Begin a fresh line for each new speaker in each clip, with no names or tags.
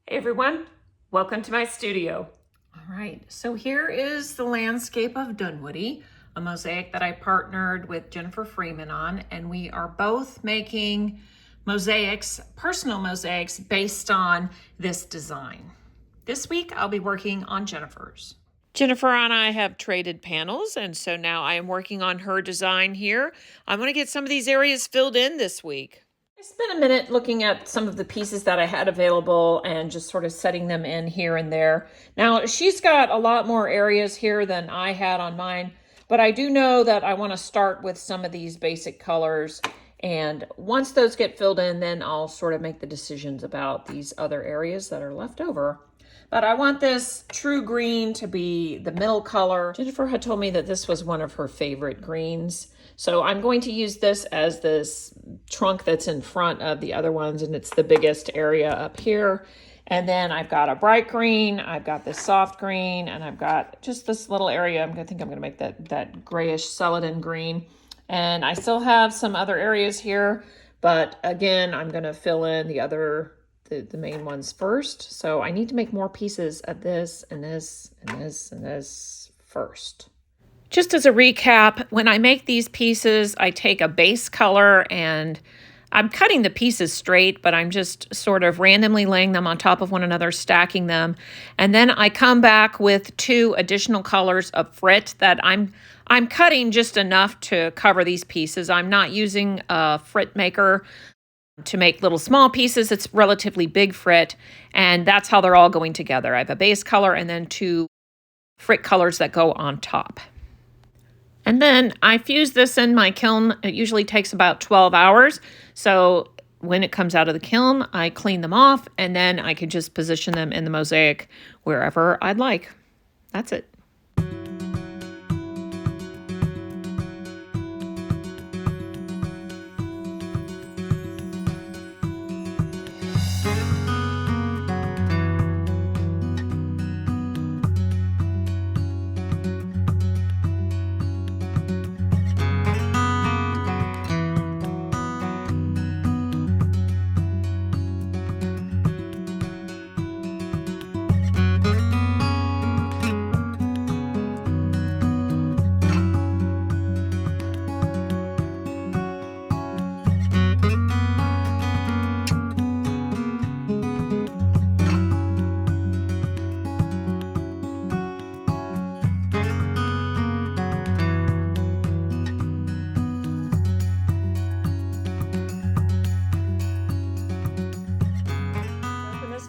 Hey everyone, welcome to my studio. All right, so here is the Landscape of Dunwoody, a mosaic that I partnered with Jennifer Freeman on, and we are both making mosaics, personal mosaics, based on this design. This week I'll be working on Jennifer's. Jennifer and I have traded panels, and so now I am working on her design here. I'm going to get some of these areas filled in this week. I spent a minute looking at some of the pieces that I had available and just sort of setting them in here and there. Now, she's got a lot more areas here than I had on mine, but I do know that I want to start with some of these basic colors. And once those get filled in, then I'll sort of make the decisions about these other areas that are left over. But I want this true green to be the middle color. Jennifer had told me that this was one of her favorite greens. So I'm going to use this as this trunk that's in front of the other ones, and it's the biggest area up here. And then I've got a bright green, I've got this soft green, and I've got just this little area. I think I'm gonna make that grayish celadon green. And I still have some other areas here, but again, I'm gonna fill in the main ones first. So I need to make more pieces of this and this and this and this first. Just as a recap, when I make these pieces, I take a base color and I'm cutting the pieces straight, but I'm just sort of randomly laying them on top of one another, stacking them. And then I come back with 2 additional colors of frit that I'm cutting just enough to cover these pieces. I'm not using a frit maker to make little small pieces. It's relatively big frit, and that's how they're all going together. I have a base color and then 2 frit colors that go on top. And then I fuse this in my kiln. It usually takes about 12 hours. So when it comes out of the kiln, I clean them off, and then I can just position them in the mosaic wherever I'd like. That's it.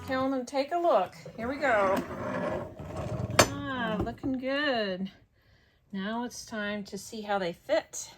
Kiln and take a look. Here we go. Looking good. Now it's time to see how they fit.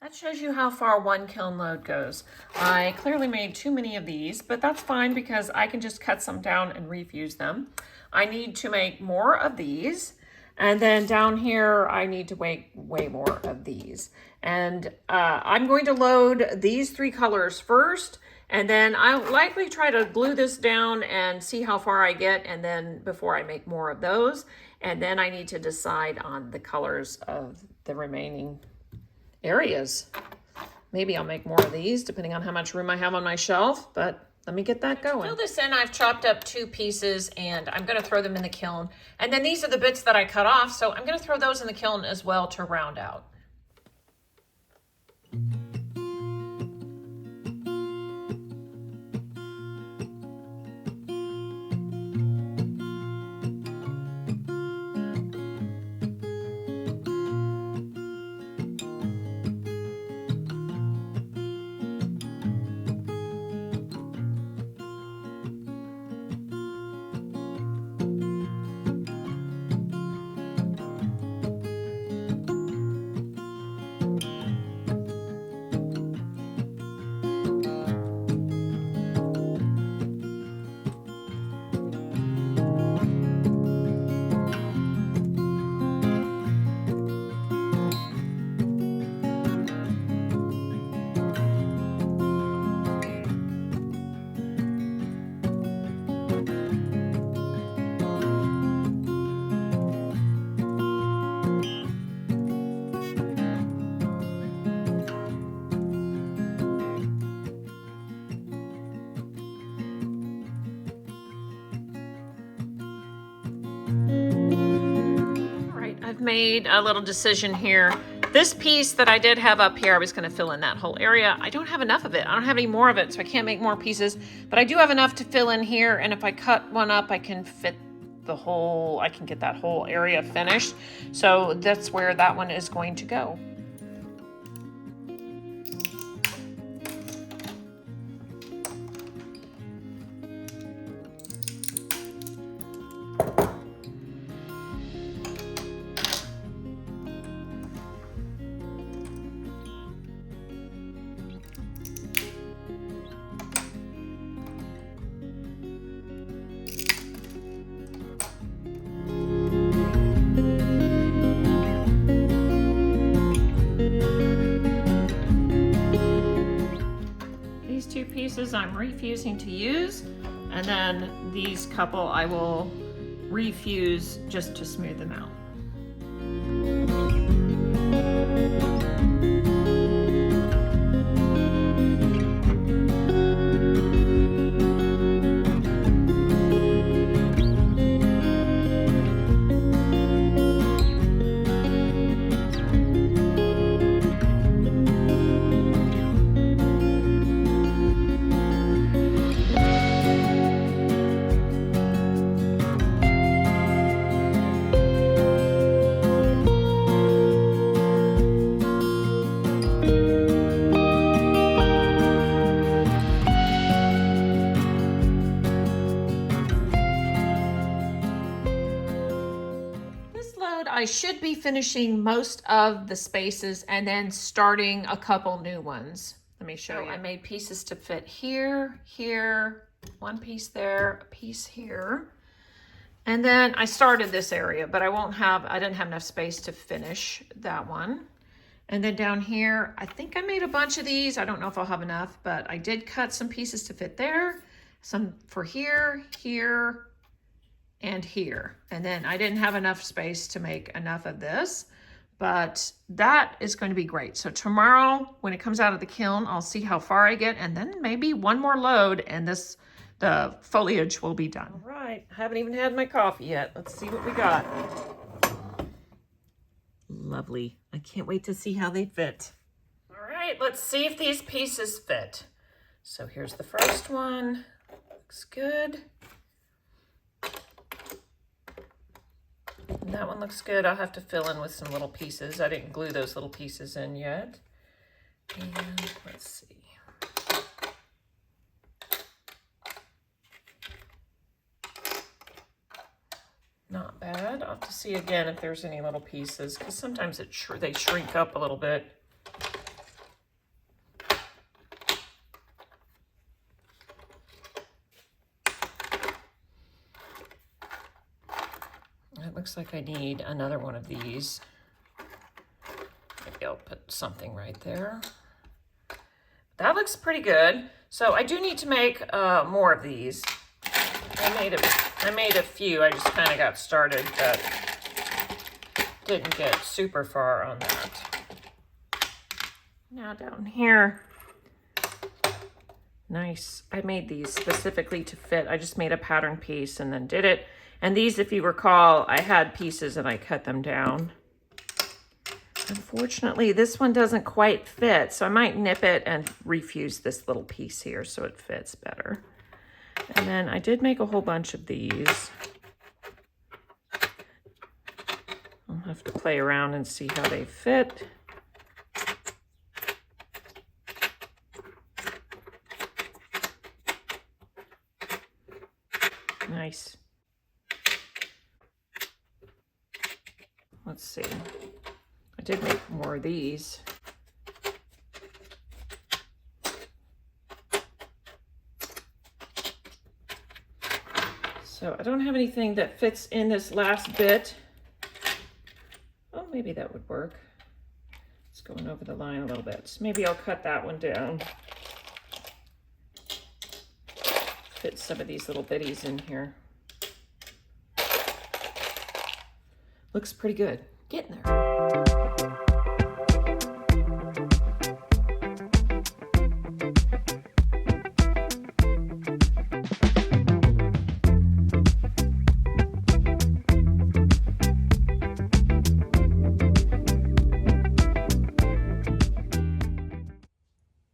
That shows you how far one kiln load goes. I clearly made too many of these, but that's fine because I can just cut some down and refuse them. I need to make more of these. And then down here, I need to make way more of these. And I'm going to load these 3 colors first, and then I'll likely try to glue this down and see how far I get, and then before I make more of those. And then I need to decide on the colors of the remaining areas. Maybe I'll make more of these depending on how much room I have on my shelf, but let me get that going. To fill this in, I've chopped up 2 pieces and I'm gonna throw them in the kiln. And then these are the bits that I cut off, so I'm gonna throw those in the kiln as well to round out. I've made a little decision here. This piece that I did have up here, I was going to fill in that whole area. I don't have enough of it. I don't have any more of it, so I can't make more pieces. But I do have enough to fill in here, and if I cut one up, I can fit the whole, I can get that whole area finished. So that's where that one is going to go. Pieces I'm refusing to use, and then these couple I will refuse just to smooth them out. I should be finishing most of the spaces and then starting a couple new ones. Let me show you. I made pieces to fit here, here, one piece there, a piece here. And then I started this area, but I didn't have enough space to finish that one. And then down here, I think I made a bunch of these. I don't know if I'll have enough, but I did cut some pieces to fit there, some for here, here, and here. And then I didn't have enough space to make enough of this, but that is going to be great. So tomorrow when it comes out of the kiln, I'll see how far I get, and then maybe one more load and the foliage will be done. All right, I haven't even had my coffee yet. Let's see what we got. Lovely. I can't wait to see how they fit. All right, let's see if these pieces fit. So here's the first one. Looks good. That one looks good. I'll have to fill in with some little pieces. I didn't glue those little pieces in yet. And let's see. Not bad. I'll have to see again if there's any little pieces, because sometimes they shrink up a little bit. looks like I need another one of these. Maybe I'll put something right there. That looks pretty good. So I do need to make more of these. I made a few. I just kind of got started, but didn't get super far on that. Now down here. Nice. I made these specifically to fit. I just made a pattern piece and then did it. And these, if you recall, I had pieces and I cut them down. Unfortunately, this one doesn't quite fit, so I might nip it and refuse this little piece here so it fits better. And then I did make a whole bunch of these. I'll have to play around and see how they fit. Nice. Let's see. I did make more of these. So I don't have anything that fits in this last bit. Oh, maybe that would work. It's going over the line a little bit. So maybe I'll cut that one down. Fit some of these little bitties in here. Looks pretty good. Getting there.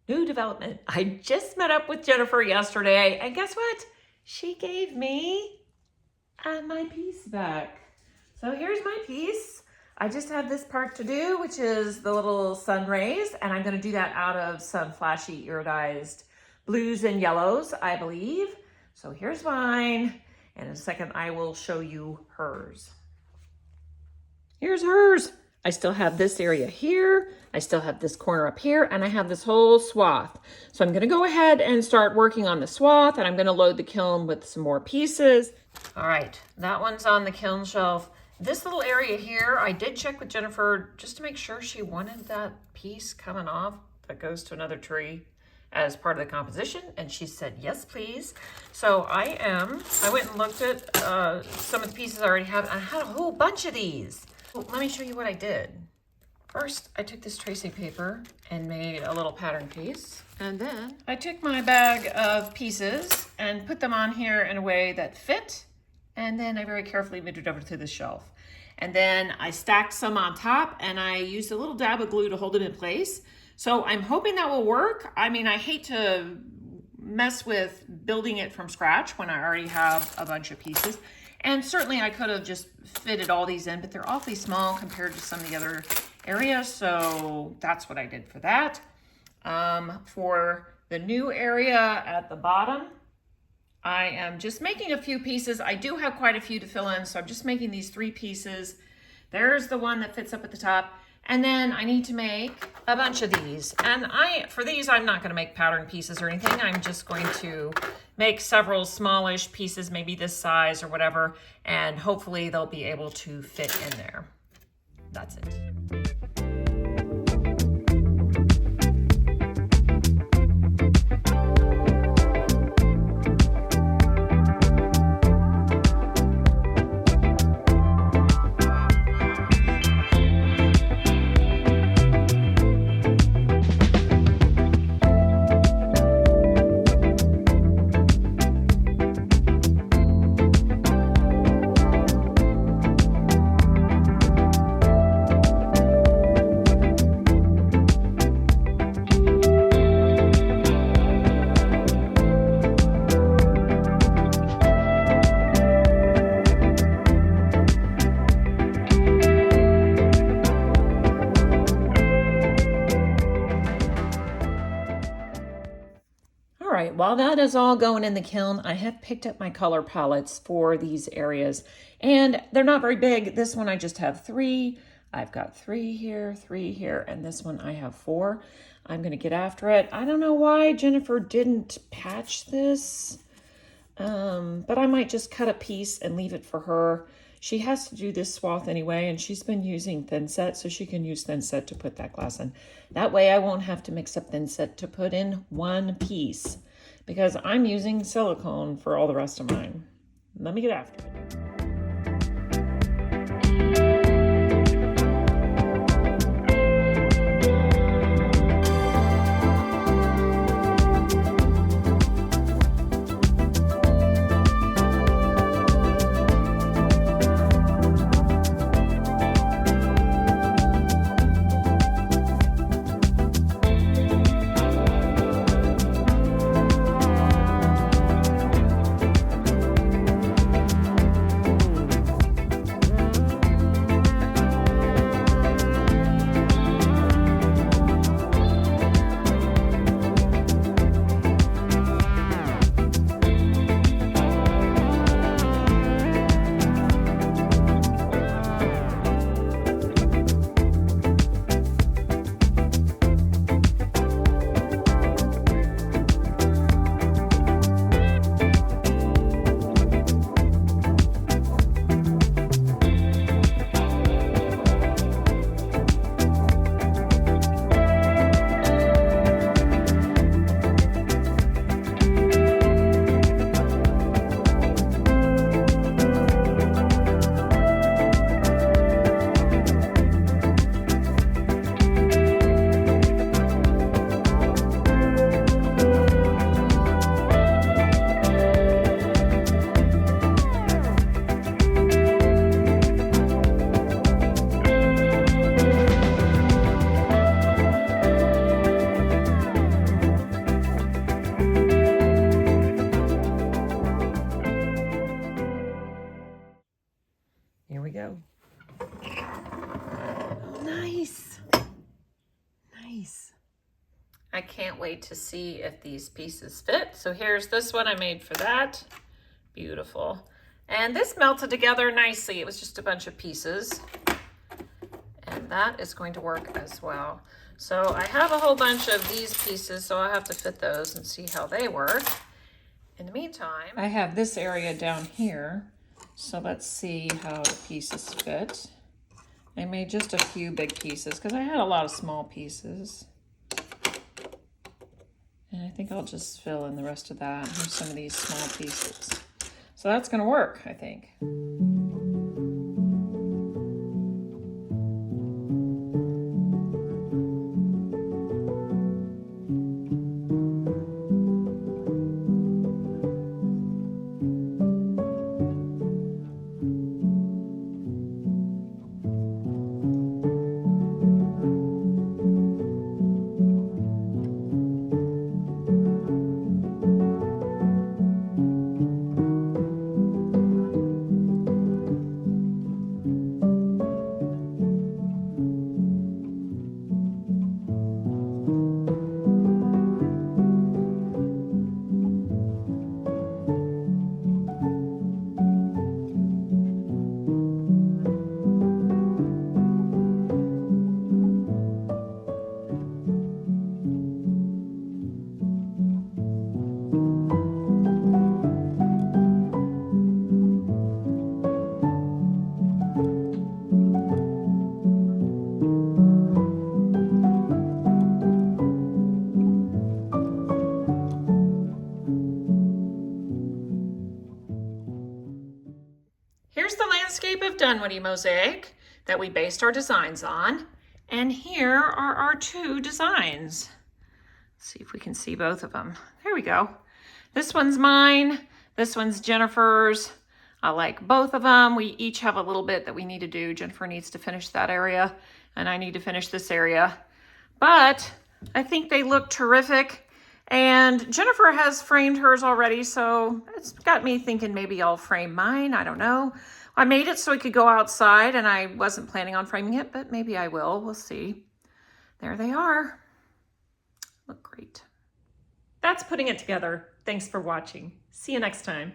New development. I just met up with Jennifer yesterday, and guess what? She gave me my piece back. So here's my piece. I just have this part to do, which is the little sun rays, and I'm gonna do that out of some flashy iridized blues and yellows, I believe. So here's mine, and in a second I will show you hers. Here's hers. I still have this area here, I still have this corner up here, and I have this whole swath. So I'm gonna go ahead and start working on the swath, and I'm gonna load the kiln with some more pieces. All right, that one's on the kiln shelf. This little area here, I did check with Jennifer just to make sure she wanted that piece coming off that goes to another tree as part of the composition, and she said, yes, please. So I went and looked at some of the pieces I already have. I had a whole bunch of these. Well, let me show you what I did. First, I took this tracing paper and made a little pattern piece. And then I took my bag of pieces and put them on here in a way that fit. And then I very carefully moved it over to the shelf. And then I stacked some on top and I used a little dab of glue to hold it in place. So I'm hoping that will work. I mean, I hate to mess with building it from scratch when I already have a bunch of pieces. And certainly I could have just fitted all these in, but they're awfully small compared to some of the other areas. So that's what I did for that. For the new area at the bottom, I am just making a few pieces. I do have quite a few to fill in, so I'm just making these 3 pieces. There's the one that fits up at the top. And then I need to make a bunch of these. And for these, I'm not gonna make pattern pieces or anything. I'm just going to make several smallish pieces, maybe this size or whatever, and hopefully they'll be able to fit in there. That's it. While that is all going in the kiln, I have picked up my color palettes for these areas, and they're not very big. This one I just have 3. I've got 3 here, and this one I have 4. I'm gonna get after it. I don't know why Jennifer didn't patch this, but I might just cut a piece and leave it for her. She has to do this swath anyway, and she's been using thinset, so she can use thinset to put that glass in. That way I won't have to mix up thinset to put in one piece, because I'm using silicone for all the rest of mine. Let me get after it. Here we go. Oh, nice. Nice. I can't wait to see if these pieces fit. So here's this one I made for that. Beautiful. And this melted together nicely. It was just a bunch of pieces. And that is going to work as well. So I have a whole bunch of these pieces, so I'll have to fit those and see how they work. In the meantime, I have this area down here. So let's see how the pieces fit. I made just a few big pieces because I had a lot of small pieces. And I think I'll just fill in the rest of that. Here's some of these small pieces. So that's going to work, I think. Here's the Landscape of Dunwoody mosaic that we based our designs on. And here are our two designs. Let's see if we can see both of them. There we go. This one's mine. This one's Jennifer's. I like both of them. We each have a little bit that we need to do. Jennifer needs to finish that area, and I need to finish this area. But I think they look terrific. And Jennifer has framed hers already, so it's got me thinking maybe I'll frame mine. I don't know. I made it so it could go outside, and I wasn't planning on framing it, but maybe I will. We'll see. There they are. Look great. That's putting it together. Thanks for watching. See you next time.